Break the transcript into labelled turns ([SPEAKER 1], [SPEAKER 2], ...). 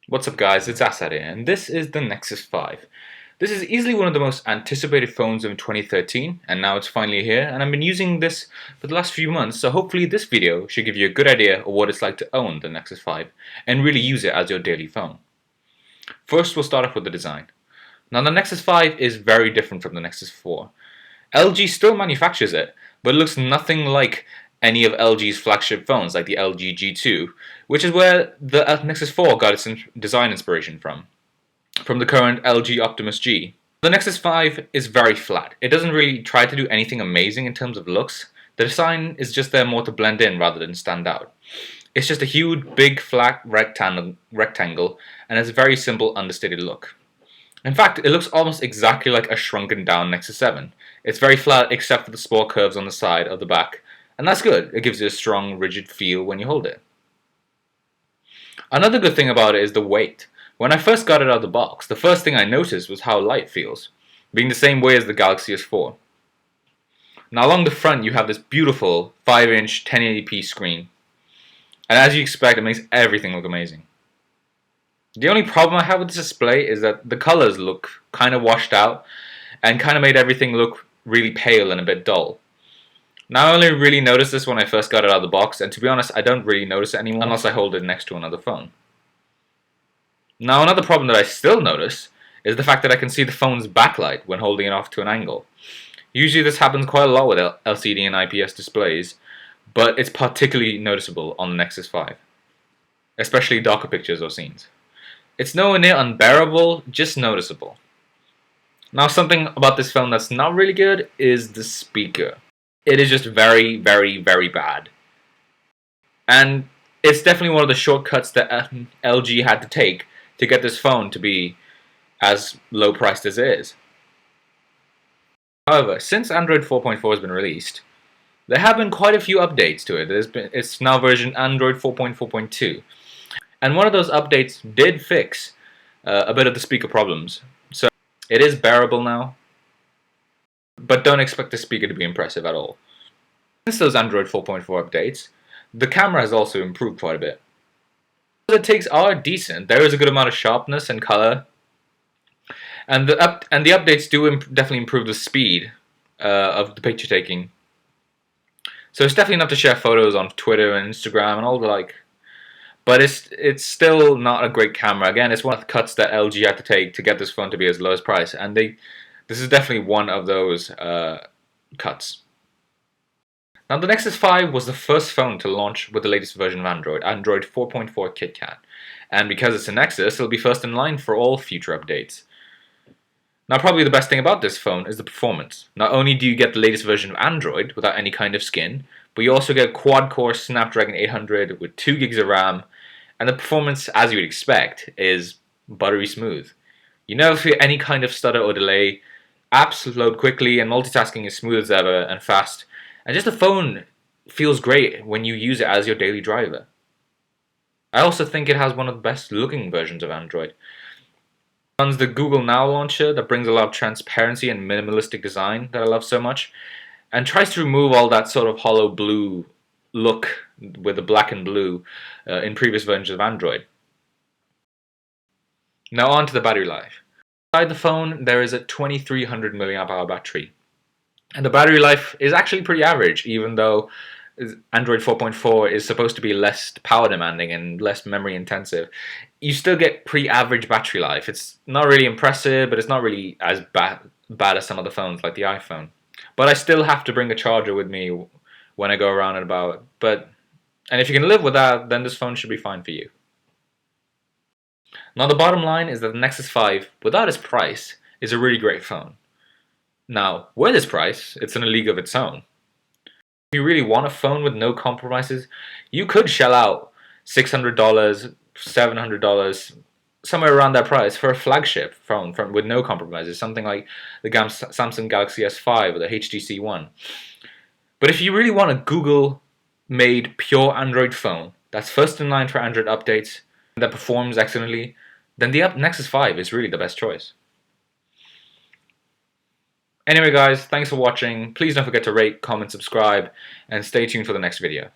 [SPEAKER 1] What's up guys, it's Asad here, and this is the Nexus 5. This is easily one of the most anticipated phones of 2013, and now it's finally here, and I've been using this for the last few months, so hopefully this video should give you a good idea of what it's like to own the Nexus 5, and really use it as your daily phone. First, we'll start off with the design. Now the Nexus 5 is very different from the Nexus 4. LG still manufactures it, but it looks nothing like any of LG's flagship phones like the LG G2, which is where the Nexus 4 got its design inspiration from the current LG Optimus G. The Nexus 5 is very flat. It doesn't really try to do anything amazing in terms of looks. The design is just there more to blend in rather than stand out. It's just a huge, big, flat rectangle and has a very simple, understated look. In fact, it looks almost exactly like a shrunken down Nexus 7. It's very flat except for the small curves on the side of the back, and that's good. It gives you a strong, rigid feel when you hold it. Another good thing about it is the weight. When I first got it out of the box, the first thing I noticed was how light it feels, being the same way as the Galaxy S4. Now along the front you have this beautiful 5-inch 1080p screen, and as you expect, it makes everything look amazing. The only problem I have with this display is that the colors look kind of washed out and kind of made everything look really pale and a bit dull. Now I only really noticed this when I first got it out of the box, and to be honest, I don't really notice it anymore unless I hold it next to another phone. Now another problem that I still notice is the fact that I can see the phone's backlight when holding it off to an angle. Usually this happens quite a lot with LCD and IPS displays, but it's particularly noticeable on the Nexus 5, especially darker pictures or scenes. It's nowhere near unbearable, just noticeable. Now something about this phone that's not really good is the speaker. It is just very, very, very bad. And it's definitely one of the shortcuts that LG had to take to get this phone to be as low priced as it is. However, since Android 4.4 has been released, there have been quite a few updates to it. It's now version Android 4.4.2. And one of those updates did fix a bit of the speaker problems. So it is bearable now, but don't expect the speaker to be impressive at all. Since those Android 4.4 updates, the camera has also improved quite a bit. The takes are decent. There is a good amount of sharpness and color, and the updates do definitely improve the speed of the picture taking. So it's definitely enough to share photos on Twitter and Instagram and all the like. But it's still not a great camera. Again, it's one of the cuts that LG had to take to get this phone to be as low as price, and this is definitely one of those cuts. Now the Nexus 5 was the first phone to launch with the latest version of Android 4.4 KitKat, and because it's a Nexus, it'll be first in line for all future updates. Now probably the best thing about this phone is the performance. Not only do you get the latest version of Android without any kind of skin, but you also get quad-core Snapdragon 800 with 2 gigs of RAM, and the performance, as you would expect, is buttery smooth. You never feel any kind of stutter or delay, apps load quickly, and multitasking is smooth as ever and fast, and just the phone feels great when you use it as your daily driver. I also think it has one of the best looking versions of Android. It runs the Google Now launcher that brings a lot of transparency and minimalistic design that I love so much, and tries to remove all that sort of hollow blue look with the black and blue in previous versions of Android. Now on to the battery life. Inside the phone there is a 2300 mAh battery, and the battery life is actually pretty average, even though Android 4.4 is supposed to be less power demanding and less memory intensive. You still get pretty average battery life. It's not really impressive, but it's not really as bad as some of the phones like the iPhone. But I still have to bring a charger with me when I go around and about. And if you can live with that, then this phone should be fine for you. Now the bottom line is that the Nexus 5, without its price, is a really great phone. Now, with its price, it's in a league of its own. If you really want a phone with no compromises, you could shell out $600, $700, somewhere around that price for a flagship phone with no compromises, something like the Samsung Galaxy S5 or the HTC One. But if you really want a Google-made pure Android phone that's first in line for Android updates, that performs excellently, then the Nexus 5 is really the best choice. Anyway guys, thanks for watching. Please don't forget to rate, comment, subscribe, and stay tuned for the next video.